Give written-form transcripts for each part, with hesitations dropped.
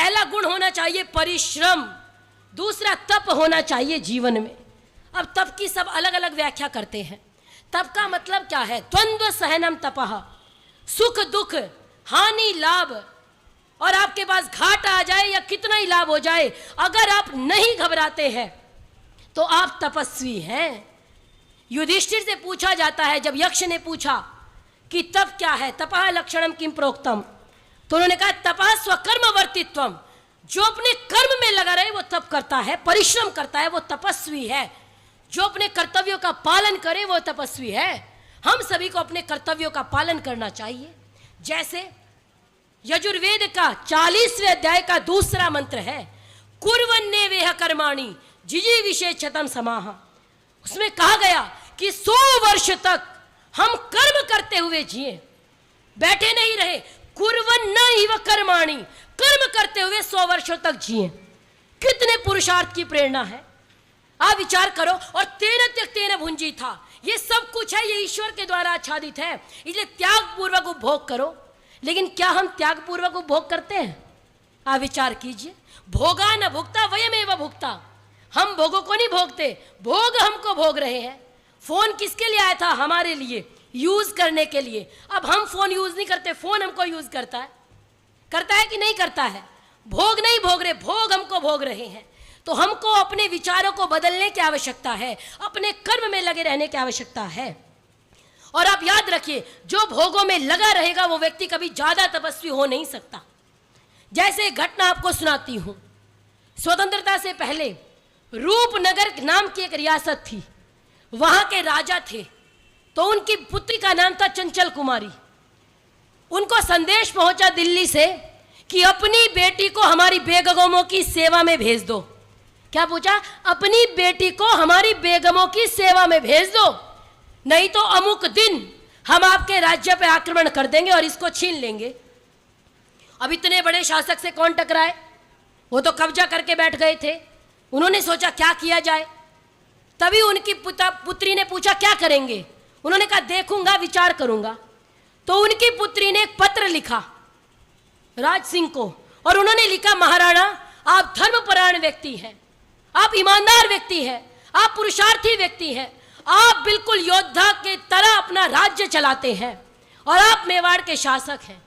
पहला गुण होना चाहिए परिश्रम, दूसरा तप होना चाहिए जीवन में। अब तप की सब अलग अलग व्याख्या करते हैं। तप का मतलब क्या है? द्वंद्व सहनम तपः, सुख दुख हानि लाभ, और आपके पास घाटा आ जाए या कितना ही लाभ हो जाए, अगर आप नहीं घबराते हैं तो आप तपस्वी हैं। युधिष्ठिर से पूछा जाता है, जब यक्ष ने पूछा कि तप क्या है, तपः लक्षणम किम प्रोक्तम, तो उन्होंने कहा तपः स्वकर्मवर्तित्वम, जो अपने कर्म में लगा रहे वो तप करता है, परिश्रम करता है, वो तपस्वी है। जो अपने कर्तव्यों का पालन करे वो तपस्वी है। हम सभी को अपने कर्तव्यों का पालन करना चाहिए। जैसे यजुर्वेद का 40वें अध्याय का दूसरा मंत्र है, कुर्वन्ने वेह कर्माणि जिजी विशेषतम समाह। उसमें कहा गया कि 100 वर्ष तक हम कर्म करते हुए जिए, बैठे नहीं रहे। कुर्वन्न इव कर्माणि, कर्म करते हुए 100 वर्षों तक जिए। कितने पुरुषार्थ की प्रेरणा है, आप विचार करो। और तेन त्यक्तेन भुंजी था, ये सब कुछ है, ये ईश्वर के द्वारा आच्छादित है, इसलिए त्याग पूर्वक उपभोग करो। लेकिन क्या हम त्याग पूर्वक उपभोग करते हैं? आप विचार कीजिए। भोगा न भुगता वयमेव भुगता, हम भोगों को नहीं भोगते, भोग हमको भोग रहे हैं। फोन किसके लिए आया था? हमारे लिए, यूज करने के लिए। अब हम फोन यूज नहीं करते, फोन हमको यूज करता है कि नहीं करता है? भोग नहीं भोग रहे, भोग हमको भोग रहे हैं। तो हमको अपने विचारों को बदलने की आवश्यकता है, अपने कर्म में लगे रहने की आवश्यकता है। और आप याद रखिए, जो भोगों में लगा रहेगा वो व्यक्ति कभी ज्यादा तपस्वी हो नहीं सकता। जैसे एक घटना आपको सुनाती हूं। स्वतंत्रता से पहले रूपनगर नाम की एक रियासत थी, वहां के राजा थे। तो उनकी पुत्री का नाम था चंचल कुमारी। उनको संदेश पहुंचा दिल्ली से कि अपनी बेटी को हमारी बेगमों की सेवा में भेज दो। क्या पूछा? अपनी बेटी को हमारी बेगमों की सेवा में भेज दो, नहीं तो अमुक दिन हम आपके राज्य पे आक्रमण कर देंगे और इसको छीन लेंगे। अब इतने बड़े शासक से कौन टकराए? वो तो कब्जा करके बैठ गए थे। उन्होंने सोचा क्या किया जाए। तभी उनकी पुत्री ने पूछा क्या करेंगे? उन्होंने कहा देखूंगा, विचार करूंगा। तो उनकी पुत्री ने एक पत्र लिखा राज सिंह को, और उन्होंने लिखा, महाराणा आप धर्मपरायण व्यक्ति हैं, आप ईमानदार व्यक्ति हैं, आप पुरुषार्थी व्यक्ति हैं, आप बिल्कुल योद्धा के तरह अपना राज्य चलाते हैं और आप मेवाड़ के शासक हैं।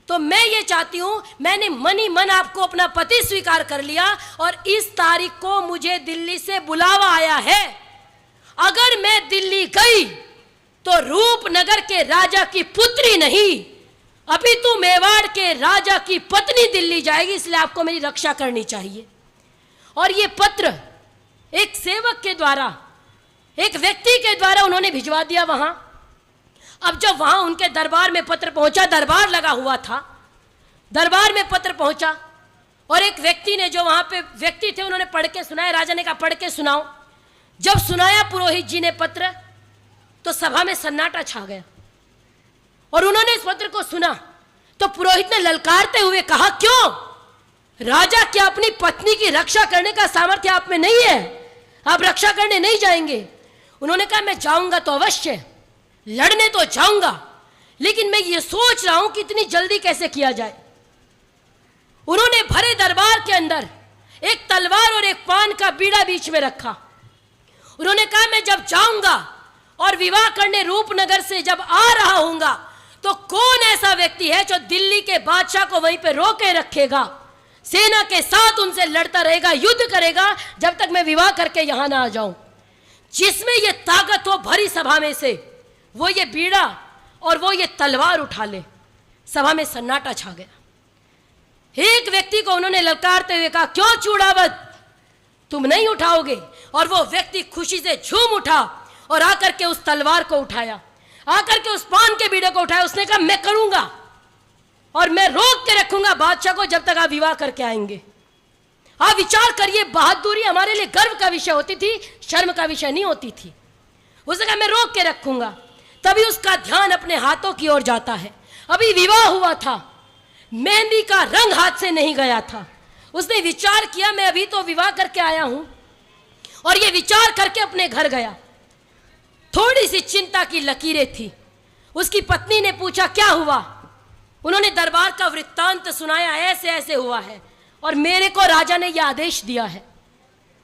तो मैं ये चाहती हूं, मैंने मन ही मन आपको अपना पति स्वीकार कर लिया और इस तारीख को मुझे दिल्ली से बुलावा आया है। अगर मैं दिल्ली गई तो रूपनगर के राजा की पुत्री नहीं, अभी तो मेवाड़ के राजा की पत्नी दिल्ली जाएगी, इसलिए आपको मेरी रक्षा करनी चाहिए। और ये पत्र एक सेवक के द्वारा, एक व्यक्ति के द्वारा उन्होंने भिजवा दिया वहां। अब जब वहां उनके दरबार में पत्र पहुंचा, दरबार लगा हुआ था, दरबार में पत्र पहुंचा और एक व्यक्ति ने, जो वहां पे व्यक्ति थे, उन्होंने पढ़ के सुनाया। राजा ने कहा पढ़ के सुनाओ। जब सुनाया पुरोहित जी ने पत्र, तो सभा में सन्नाटा छा गया। और उन्होंने इस पत्र को सुना तो पुरोहित ने ललकारते हुए कहा, क्यों राजा, क्या अपनी पत्नी की रक्षा करने का सामर्थ्य आप में नहीं है? आप रक्षा करने नहीं जाएंगे? उन्होंने कहा मैं जाऊंगा तो अवश्य, लड़ने तो जाऊंगा, लेकिन मैं ये सोच रहा हूं कि इतनी जल्दी कैसे किया जाए। उन्होंने भरे दरबार के अंदर एक तलवार और एक पान का बीड़ा बीच में रखा। उन्होंने कहा मैं जब जाऊंगा और विवाह करने रूपनगर से जब आ रहा हूंगा, तो कौन ऐसा व्यक्ति है जो दिल्ली के बादशाह को वहीं पे रोके रखेगा, सेना के साथ उनसे लड़ता रहेगा, युद्ध करेगा, जब तक मैं विवाह करके यहां ना आ जाऊं। जिसमें ये ताकत हो भरी सभा में से, वो ये बीड़ा और वो ये तलवार उठा ले। सभा में सन्नाटा छा गया। एक व्यक्ति को उन्होंने ललकारते हुए कहा, क्यों चूड़ावत, तुम नहीं उठाओगे? और वो व्यक्ति खुशी से झूम उठा और आकर के उस तलवार को उठाया, आकर के उस पान के बीड़े को उठाया। उसने कहा मैं करूंगा और मैं रोक के रखूंगा बादशाह को जब तक आप विवाह करके आएंगे। आप विचार करिए, बहादुरी हमारे लिए गर्व का विषय होती थी, शर्म का विषय नहीं होती थी। उसने कहा मैं रोक के रखूंगा। तभी उसका ध्यान अपने हाथों की ओर जाता है। अभी विवाह हुआ था, मेहंदी का रंग हाथ से नहीं गया था। उसने विचार किया मैं अभी तो विवाह करके आया हूं, और ये विचार करके अपने घर गया। थोड़ी सी चिंता की लकीरें थी। उसकी पत्नी ने पूछा क्या हुआ? उन्होंने दरबार का वृत्तांत सुनाया, ऐसे ऐसे हुआ है। और मेरे को राजा ने यह आदेश दिया है।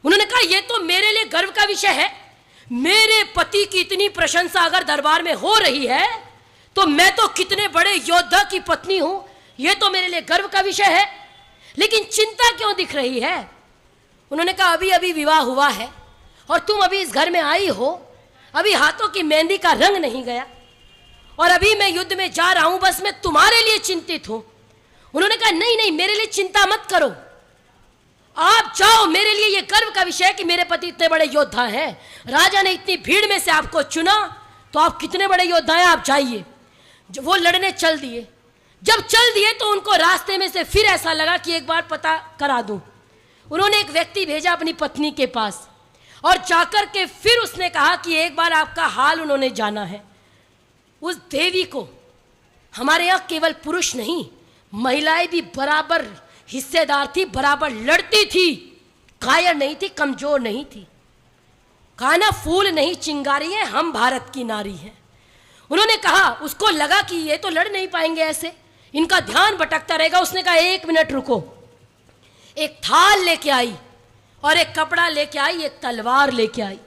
उन्होंने कहा यह तो मेरे लिए गर्व का विषय है, मेरे पति की इतनी प्रशंसा अगर दरबार में हो रही है तो मैं तो कितने बड़े योद्धा की पत्नी हूं, यह तो मेरे लिए गर्व का विषय है, लेकिन चिंता क्यों दिख रही है? उन्होंने कहा अभी अभी विवाह हुआ है और तुम अभी इस घर में आई हो, अभी हाथों की मेहंदी का रंग नहीं गया और अभी मैं युद्ध में जा रहा हूं, बस मैं तुम्हारे लिए चिंतित हूं। उन्होंने कहा नहीं नहीं, मेरे लिए चिंता मत करो, आप जाओ, मेरे लिए यह गर्व का विषय है कि मेरे पति इतने बड़े योद्धा हैं, राजा ने इतनी भीड़ में से आपको चुना तो आप कितने बड़े योद्धा हैं, आप जाइए। वो लड़ने चल दिए। जब चल दिए तो उनको रास्ते में से फिर ऐसा लगा कि एक बार पता करा दूं। उन्होंने एक व्यक्ति भेजा अपनी पत्नी के पास और जाकर के फिर उसने कहा कि एक बार आपका हाल उन्होंने जाना है। उस देवी को हमारे यहाँ केवल पुरुष नहीं, महिलाएं भी बराबर हिस्सेदार थी, बराबर लड़ती थी, कायर नहीं थी, कमजोर नहीं थी। कहा ना फूल नहीं चिंगारी है, हम भारत की नारी हैं। उन्होंने कहा, उसको लगा कि ये तो लड़ नहीं पाएंगे ऐसे, इनका ध्यान भटकता रहेगा। उसने कहा एक मिनट रुको, एक थाल लेके आई और एक कपड़ा लेके आई, एक तलवार लेके आई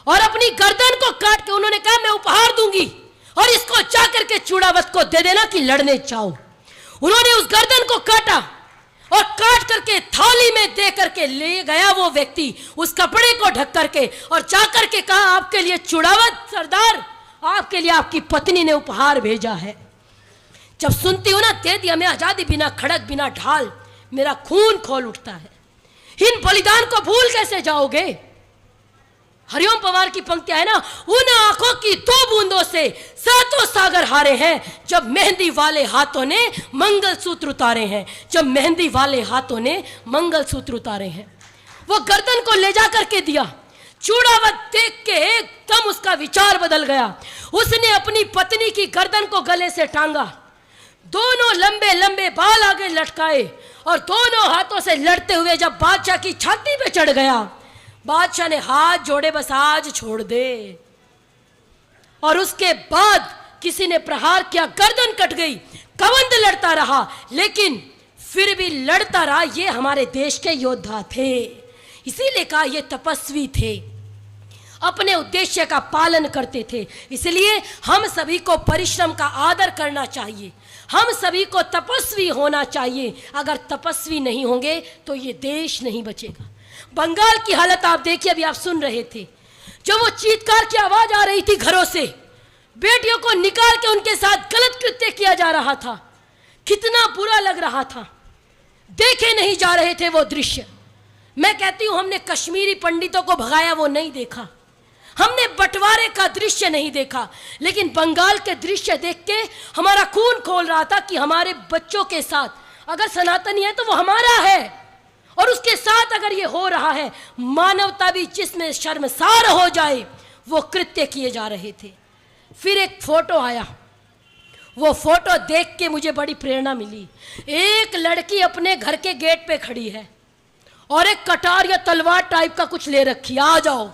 और अपनी गर्दन को काट के उन्होंने कहा मैं उपहार दूंगी और इसको जाकर के चूड़ावत को दे देना कि लड़ने जाओ। उन्होंने उस गर्दन को काटा और काट करके थाली में दे करके ले गया वो व्यक्ति, उस कपड़े को ढक करके, और जाकर के कहा आपके लिए चूड़ावत सरदार, आपके लिए आपकी पत्नी ने उपहार भेजा है। जब सुनती हूं ना, दे दी हमें आजादी, बिना खड़क बिना ढाल, मेरा खून खोल उठता है। इन बलिदान को भूल कैसे जाओगे? हरिओम पवार की पंक्तियां है ना, उन आंखों की 2 बूंदों से सातों सागर हारे हैं, जब मेहंदी वाले हाथों ने मंगलसूत्र उतारे हैं, जब मेहंदी वाले हाथों ने मंगलसूत्र उतारे हैं। वो गर्दन को ले जा करके दिया। चूड़ावत देख के एकदम उसका विचार बदल गया। उसने अपनी पत्नी की गर्दन को गले से टांगा, दोनों लंबे लंबे बाल आगे लटकाए और दोनों हाथों से लड़ते हुए जब बादशाह की छाती पे चढ़ गया, बादशाह ने हाथ जोड़े, बस आज छोड़ दे। और उसके बाद किसी ने प्रहार किया, गर्दन कट गई। कवंद लड़ता रहा, लेकिन फिर भी लड़ता रहा। ये हमारे देश के योद्धा थे, इसीलिए कहा ये तपस्वी थे, अपने उद्देश्य का पालन करते थे। इसलिए हम सभी को परिश्रम का आदर करना चाहिए, हम सभी को तपस्वी होना चाहिए। अगर तपस्वी नहीं होंगे तो ये देश नहीं बचेगा। बंगाल की हालत आप देखिए, अभी आप सुन रहे थे, जब वो चीत्कार की आवाज आ रही थी घरों से, बेटियों को निकाल के उनके साथ गलत कृत्य किया जा रहा था, कितना बुरा लग रहा था। देखे नहीं जा रहे थे वो दृश्य। मैं कहती हूं हमने कश्मीरी पंडितों को भगाया वो नहीं देखा, हमने बंटवारे का दृश्य नहीं देखा, लेकिन बंगाल के दृश्य देख के हमारा खून खोल रहा था कि हमारे बच्चों के साथ अगर सनातनी है तो वो हमारा है, और उसके साथ अगर ये हो रहा है, मानवता भी जिसमें शर्मसार हो जाए, वो कृत्य किए जा रहे थे। फिर एक फोटो आया, वो फोटो देख के मुझे बड़ी प्रेरणा मिली। एक लड़की अपने घर के गेट पे खड़ी है और एक कटार या तलवार टाइप का कुछ ले रखी, आ जाओ।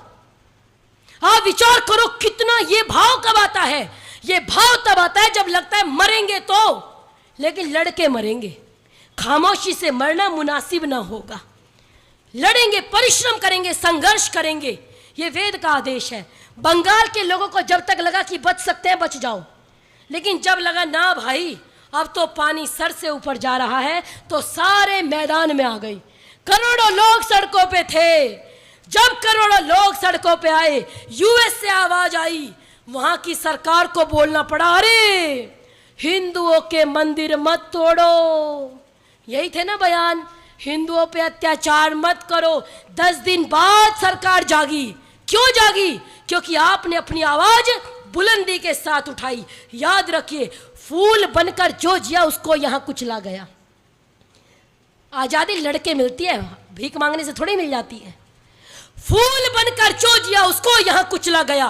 आप विचार करो कितना ये भाव कब आता है? ये भाव तब आता है जब लगता है मरेंगे तो, लेकिन लड़के मरेंगे। खामोशी से मरना मुनासिब ना होगा, लड़ेंगे, परिश्रम करेंगे, संघर्ष करेंगे, ये वेद का आदेश है। बंगाल के लोगों को जब तक लगा कि बच सकते हैं बच जाओ, लेकिन जब लगा ना भाई अब तो पानी सर से ऊपर जा रहा है, तो सारे मैदान में आ गई। करोड़ों लोग सड़कों पे थे। जब करोड़ों लोग सड़कों पे आए, यूएस से आवाज आई, वहां की सरकार को बोलना पड़ा, अरे हिंदुओं के मंदिर मत तोड़ो। यही थे ना बयान, हिंदुओं पे अत्याचार मत करो। 10 दिन बाद सरकार जागी। क्यों जागी? क्योंकि आपने अपनी आवाज बुलंदी के साथ उठाई। याद रखिए, फूल बनकर जो जिया उसको यहां कुचला गया। आजादी लड़के मिलती है, भीख मांगने से थोड़ी मिल जाती है। फूल बनकर जो जिया उसको यहां कुचला गया।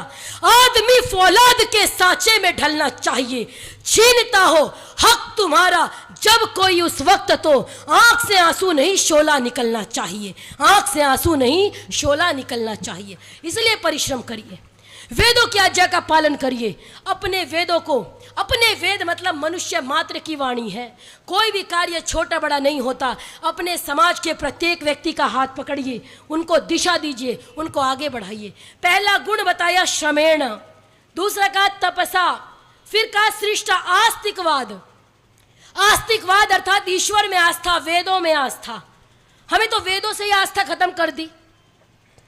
आदमी फौलाद के सांचे में ढलना चाहिए। छीनता हो हक तुम्हारा जब कोई उस वक्त, तो आंख से आंसू नहीं शोला निकलना चाहिए, आंख से आंसू नहीं शोला निकलना चाहिए। इसलिए परिश्रम करिए, वेदों की आज्ञा का पालन करिए। अपने वेदों को, अपने वेद मतलब मनुष्य मात्र की वाणी है। कोई भी कार्य छोटा बड़ा नहीं होता। अपने समाज के प्रत्येक व्यक्ति का हाथ पकड़िए, उनको दिशा दीजिए, उनको आगे बढ़ाइए। पहला गुण बताया श्रमेण, दूसरा कहा तपसा, फिर कहा सृष्टा आस्तिकवाद। आस्तिकवाद अर्थात ईश्वर में आस्था, वेदों में आस्था। हमें तो वेदों से ही आस्था खत्म कर दी,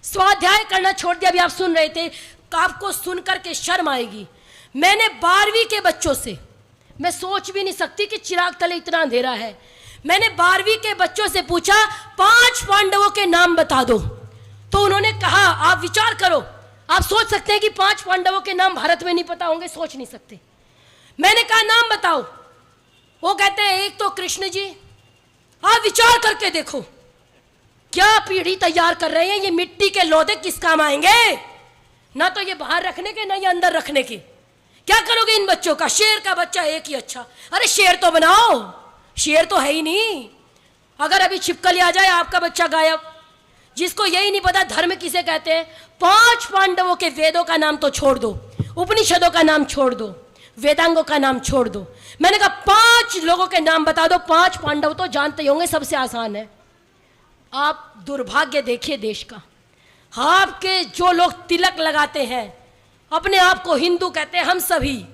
स्वाध्याय करना छोड़ दिया। अभी आप सुन रहे थे, आपको सुनकर के शर्म आएगी। मैंने 12वीं के बच्चों से, मैं सोच भी नहीं सकती कि चिराग तले इतना अंधेरा है, मैंने 12वीं के बच्चों से पूछा 5 पांडवों के नाम बता दो। तो उन्होंने कहा, आप विचार करो, आप सोच सकते हैं कि 5 पांडवों के नाम भारत में नहीं पता होंगे, सोच नहीं सकते। मैंने कहा नाम बताओ, वो कहते हैं एक तो कृष्ण जी। आप विचार करके देखो, क्या पीढ़ी तैयार कर रहे हैं ये। मिट्टी के लोदे किस काम आएंगे? ना तो ये बाहर रखने के, ना ये अंदर रखने के। क्या करोगे इन बच्चों का? शेर का बच्चा एक ही अच्छा। अरे शेर तो बनाओ, शेर तो है ही नहीं। अगर अभी छिपकली आ जाए, आपका बच्चा गायब। जिसको यही नहीं पता धर्म किसे कहते हैं। 5 पांडवों के वेदों का नाम तो छोड़ दो, उपनिषदों का नाम छोड़ दो, वेदांगों का नाम छोड़ दो। मैंने कहा 5 लोगों के नाम बता दो। 5 पांडव तो जानते ही होंगे, सबसे आसान है। आप दुर्भाग्य देखिए देश का। आपके जो लोग तिलक लगाते हैं, अपने आप को हिंदू कहते हैं, हम सभी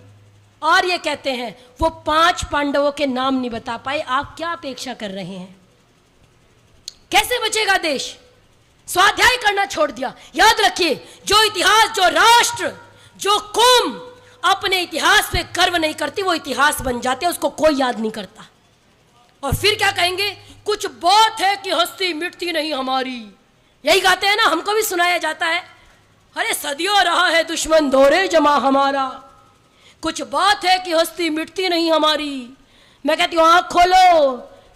आर्य कहते हैं, वो 5 पांडवों के नाम नहीं बता पाए। आप क्या अपेक्षा कर रहे हैं? कैसे बचेगा देश? स्वाध्याय करना छोड़ दिया। याद रखिए, जो इतिहास, जो राष्ट्र, जो कौम अपने इतिहास पे गर्व नहीं करती, वो इतिहास बन जाते हैं, उसको कोई याद नहीं करता। और फिर क्या कहेंगे? कुछ बात है कि हस्ती मिटती नहीं हमारी। यही गाते हैं ना, हमको भी सुनाया जाता है। अरे सदियों रहा है दुश्मन दौरे जमा हमारा, कुछ बात है कि हस्ती मिटती नहीं हमारी। मैं कहती हूँ आँख खोलो,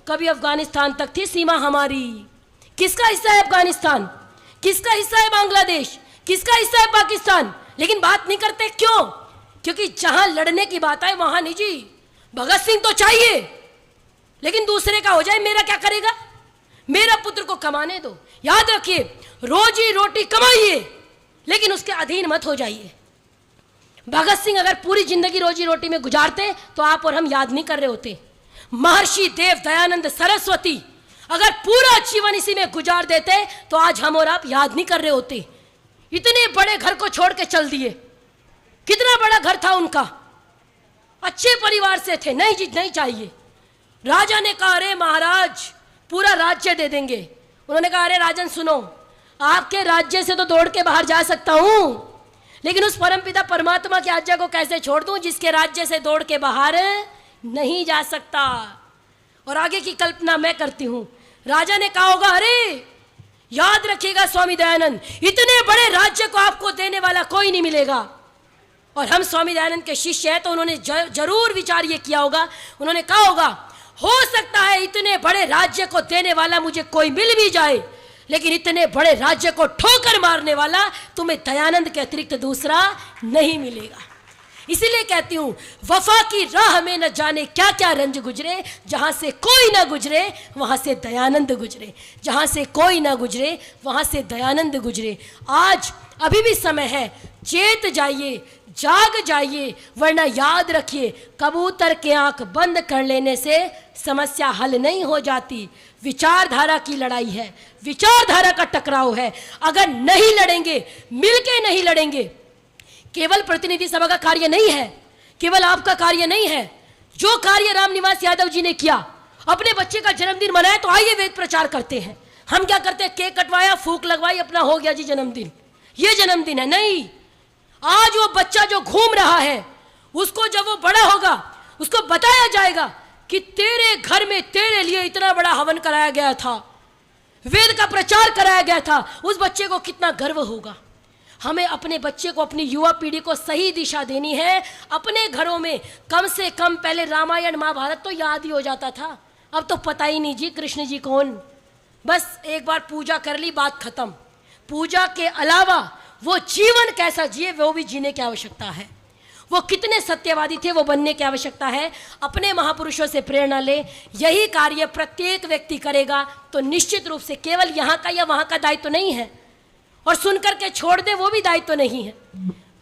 कभी अफगानिस्तान तक थी सीमा हमारी। किसका हिस्सा है अफगानिस्तान? किसका हिस्सा है बांग्लादेश? किसका हिस्सा है पाकिस्तान? लेकिन बात नहीं करते, क्यों? क्योंकि जहां लड़ने की बात आए वहां नहीं जी। भगत सिंह तो चाहिए, लेकिन दूसरे का हो जाए, मेरा क्या करेगा? मेरा पुत्र को कमाने दो। याद रखिए, रोजी रोटी कमाइए, लेकिन उसके अधीन मत हो जाइए। भगत सिंह अगर पूरी जिंदगी रोजी रोटी में गुजारते तो आप और हम याद नहीं कर रहे होते। महर्षि देव दयानंद सरस्वती अगर पूरा जीवन इसी में गुजार देते तो आज हम और आप याद नहीं कर रहे होते। इतने बड़े घर को छोड़ के चल दिए। कितना बड़ा घर था उनका, अच्छे परिवार से थे। नहीं जी, नहीं चाहिए। राजा ने कहा अरे महाराज पूरा राज्य दे देंगे। उन्होंने कहा अरे राजन सुनो, आपके राज्य से तो दौड़ के बाहर जा सकता हूं, लेकिन उस परमपिता परमात्मा की आज्ञा को कैसे छोड़ दूं जिसके राज्य से दौड़ के बाहर नहीं जा सकता। और आगे की कल्पना मैं करती हूं, राजा ने कहा होगा अरे याद रखिएगा स्वामी दयानंद, इतने बड़े राज्य को आपको देने वाला कोई नहीं मिलेगा। और हम स्वामी दयानंद के शिष्य हैं तो उन्होंने जरूर विचार ये किया होगा। उन्होंने कहा होगा हो सकता है इतने बड़े राज्य को देने वाला मुझे कोई मिल भी जाए, लेकिन इतने बड़े राज्य को ठोकर मारने वाला तुम्हें दयानंद के अतिरिक्त दूसरा नहीं मिलेगा। इसीलिए कहती हूं वफा की राह में न जाने क्या क्या रंज गुजरे, जहां से कोई ना गुजरे वहां से दयानंद गुजरे, जहां से कोई ना गुजरे वहां से दयानंद गुजरे। आज अभी भी समय है, चेत जाइए, जाग जाइए, वरना याद रखिए कबूतर के आंख बंद कर लेने से समस्या हल नहीं हो जाती। विचारधारा की लड़ाई है, विचारधारा का टकराव है। अगर नहीं लड़ेंगे, मिलके नहीं लड़ेंगे, केवल प्रतिनिधि सभा का कार्य नहीं है, केवल आपका कार्य नहीं है। जो कार्य रामनिवास यादव जी ने किया, अपने बच्चे का जन्मदिन मनाया तो आइए वेद प्रचार करते हैं। हम क्या करते हैं, केक कटवाया, फूक लगवाई, अपना हो गया जी जन्मदिन, ये जन्मदिन है। नहीं, आज वो बच्चा जो घूम रहा है उसको जब वो बड़ा होगा उसको बताया जाएगा कि तेरे घर में तेरे लिए इतना बड़ा हवन कराया गया था, वेद का प्रचार कराया गया था। उस बच्चे को कितना गर्व होगा। हमें अपने बच्चे को, अपनी युवा पीढ़ी को सही दिशा देनी है। अपने घरों में कम से कम पहले रामायण महाभारत तो याद ही हो जाता था, अब तो पता ही नहीं जी कृष्ण जी कौन। बस एक बार पूजा कर ली, बात खत्म। पूजा के अलावा वो जीवन कैसा जिए वो भी जीने की आवश्यकता है। वो कितने सत्यवादी थे वो बनने की आवश्यकता है। अपने महापुरुषों से प्रेरणा ले। यही कार्य प्रत्येक व्यक्ति करेगा तो निश्चित रूप से केवल यहाँ का या वहाँ का दायित्व नहीं है, और सुनकर के छोड़ दे वो भी दायित्व नहीं है।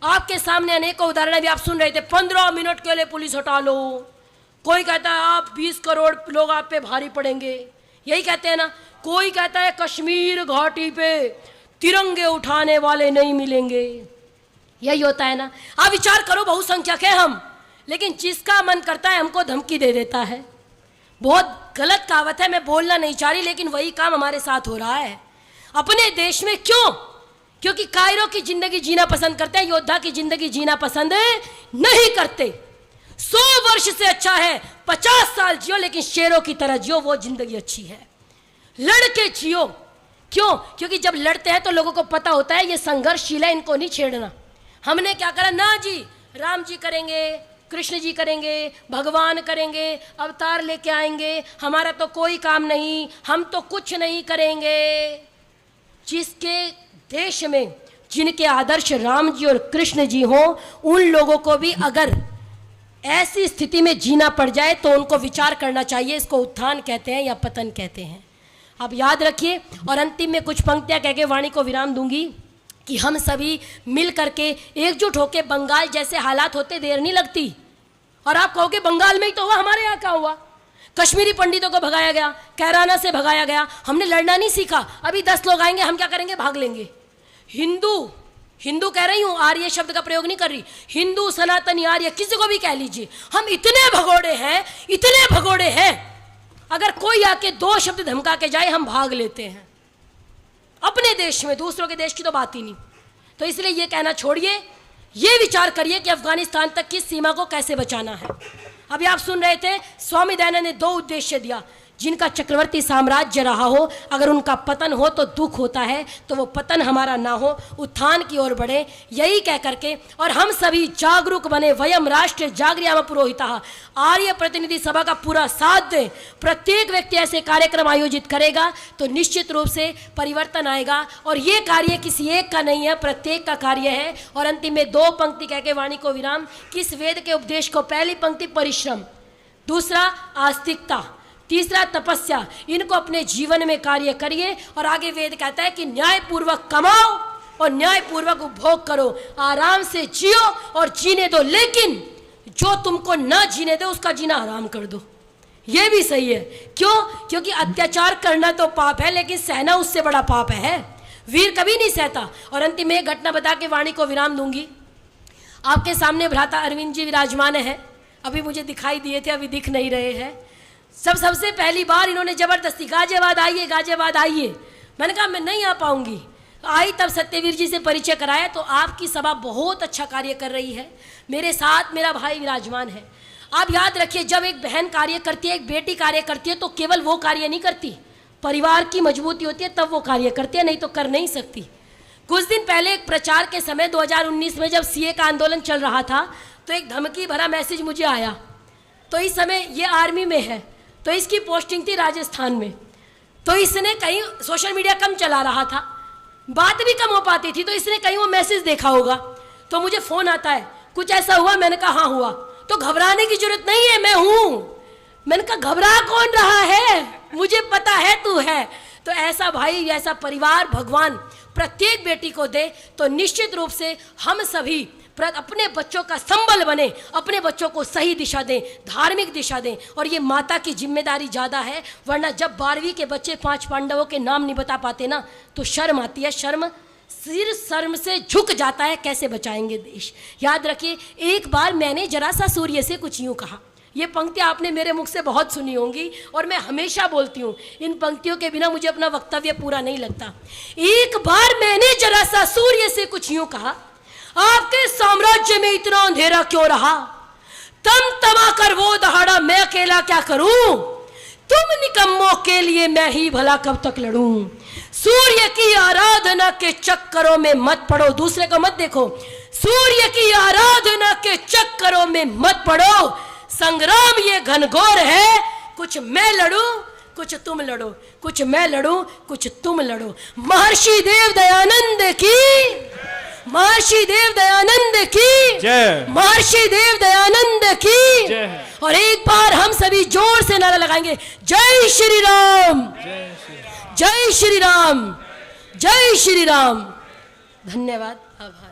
आपके सामने अनेकों उदाहरण अभी आप सुन रहे थे। 15 मिनट के लिए पुलिस हटा लो, कोई कहता है आप 20 करोड़ लोग आप पे भारी पड़ेंगे, यही कहते हैं ना। कोई कहता है कश्मीर घाटी पे तिरंगे उठाने वाले नहीं मिलेंगे, यही होता है ना। आप विचार करो, बहुसंख्यक है हम, लेकिन जिसका मन करता है हमको धमकी दे देता है। बहुत गलत कहावत है, मैं बोलना नहीं चाह रही, लेकिन वही काम हमारे साथ हो रहा है अपने देश में। क्यों? क्योंकि कायरों की जिंदगी जीना पसंद करते हैं, योद्धा की जिंदगी जीना पसंद नहीं करते। 100 वर्ष से अच्छा है 50 साल जियो, लेकिन शेरों की तरह जियो, वो जिंदगी अच्छी है। लड़के जियो। क्यों? क्योंकि जब लड़ते हैं तो लोगों को पता होता है ये संघर्षशील है, इनको नहीं छेड़ना। हमने क्या करा ना जी, राम जी करेंगे, कृष्ण जी करेंगे, भगवान करेंगे, अवतार लेके आएंगे, हमारा तो कोई काम नहीं, हम तो कुछ नहीं करेंगे। जिसके देश में जिनके आदर्श राम जी और कृष्ण जी हों, उन लोगों को भी अगर ऐसी स्थिति में जीना पड़ जाए तो उनको विचार करना चाहिए। इसको उत्थान कहते हैं या पतन कहते हैं, आप याद रखिए। और अंतिम में कुछ पंक्तियां कह के वाणी को विराम दूंगी कि हम सभी मिल करके एकजुट होकर, बंगाल जैसे हालात होते देर नहीं लगती। और आप कहोगे बंगाल में ही तो हुआ, हमारे यहाँ क्या हुआ? कश्मीरी पंडितों को भगाया गया, कैराना से भगाया गया, हमने लड़ना नहीं सीखा। अभी 10 लोग आएंगे, हम क्या करेंगे? भाग लेंगे। हिंदू कह रही हूँ, आर्य शब्द का प्रयोग नहीं कर रही। हिंदू, सनातनी, आर्य, किसी को भी कह लीजिए, हम इतने भगोड़े हैं, इतने भगोड़े हैं, अगर कोई आके 2 शब्द धमका के जाए हम भाग लेते हैं अपने देश में, दूसरों के देश की तो बात ही नहीं। तो इसलिए ये कहना छोड़िए, ये विचार करिए कि अफगानिस्तान तक की सीमा को कैसे बचाना है। अभी आप सुन रहे थे, स्वामी दयानंद ने 2 उद्देश्य दिया। जिनका चक्रवर्ती साम्राज्य रहा हो, अगर उनका पतन हो तो दुख होता है, तो वो पतन हमारा ना हो, उत्थान की ओर बढ़े, यही कह करके और हम सभी जागरूक बने। वयम राष्ट्र जागृयाम पुरोहितः, आर्य प्रतिनिधि सभा का पूरा साथ दें। प्रत्येक व्यक्ति ऐसे कार्यक्रम आयोजित करेगा तो निश्चित रूप से परिवर्तन आएगा। और ये कार्य किसी एक का नहीं है, प्रत्येक का कार्य है। और अंतिम में 2 पंक्ति कह के वाणी को विराम। किस वेद के उपदेश को? पहली पंक्ति परिश्रम, दूसरा आस्तिकता, तीसरा तपस्या। इनको अपने जीवन में कार्य करिए। और आगे वेद कहता है कि न्यायपूर्वक कमाओ और न्यायपूर्वक उपभोग करो, आराम से जियो और जीने दो, लेकिन जो तुमको ना जीने दे उसका जीना हराम कर दो। ये भी सही है। क्यों? क्योंकि अत्याचार करना तो पाप है, लेकिन सहना उससे बड़ा पाप है। वीर कभी नहीं सहता। और अंतिम में एक घटना बता के वाणी को विराम दूंगी। आपके सामने भ्राता अरविंद जी विराजमान है, अभी मुझे दिखाई दिए थे, अभी दिख नहीं रहे हैं। सबसे पहली बार इन्होंने जबरदस्ती गाजियाबाद आइए, गाजियाबाद आइए। मैंने कहा मैं नहीं आ पाऊंगी। आई तब सत्यवीर जी से परिचय कराया। तो आपकी सभा बहुत अच्छा कार्य कर रही है, मेरे साथ मेरा भाई विराजमान है। आप याद रखिए, जब एक बहन कार्य करती है, एक बेटी कार्य करती है, तो केवल वो कार्य नहीं करती, परिवार की मजबूती होती है तब वो कार्य करती है, नहीं तो कर नहीं सकती। कुछ दिन पहले एक प्रचार के समय 2019 में जब सीए का आंदोलन चल रहा था, तो एक धमकी भरा मैसेज मुझे आया। तो इस समय ये आर्मी में है, तो इसकी पोस्टिंग थी राजस्थान में। तो इसने कहीं सोशल मीडिया कम चला रहा था, बात भी कम हो पाती थी, तो इसने कहीं वो मैसेज देखा होगा। तो मुझे फ़ोन आता है, कुछ ऐसा हुआ? मैंने कहा हाँ हुआ। तो घबराने की जरूरत नहीं है, मैं हूँ। मैंने कहा घबरा कौन रहा है, मुझे पता है तू है। तो ऐसा भाई, ऐसा परिवार भगवान प्रत्येक बेटी को दे, तो निश्चित रूप से हम सभी अपने बच्चों का संबल बने, अपने बच्चों को सही दिशा दें, धार्मिक दिशा दें। और ये माता की जिम्मेदारी ज़्यादा है, वरना जब 12वीं के बच्चे 5 पांडवों के नाम नहीं बता पाते ना, तो शर्म आती है। सिर शर्म से झुक जाता है, कैसे बचाएंगे देश। याद रखिए, एक बार मैंने जरासासूर्य से कुछ यूँ कहा। ये पंक्तियाँ आपने मेरे मुख से बहुत सुनी होंगी और मैं हमेशा बोलती हूँ, इन पंक्तियों के बिना मुझे अपना वक्तव्य पूरा नहीं लगता। एक बार मैंने जरासासूर्य से कुछ यूँ कहा, आपके साम्राज्य में इतना अंधेरा क्यों रहा? तमा कर वो दहाड़ा मैं अकेला क्या करूं? तुम निकम्मों के लिए मैं ही भला कब तक लड़ूं? सूर्य की आराधना के चक्करों में मत पड़ो, दूसरे को मत देखो। सूर्य की आराधना के चक्करों में मत पड़ो, संग्राम ये घनघोर है। कुछ मैं लड़ूं, कुछ तुम लड़ो, कुछ मैं लड़ूं, कुछ तुम लड़ो। महर्षि देव दयानंद की, महर्षि देव दयानंद की जय, महर्षि देव दयानंद की जय। और एक बार हम सभी जोर से नारा लगाएंगे, जय श्री राम, जय श्री राम, जय श्री राम। धन्यवाद, आभार।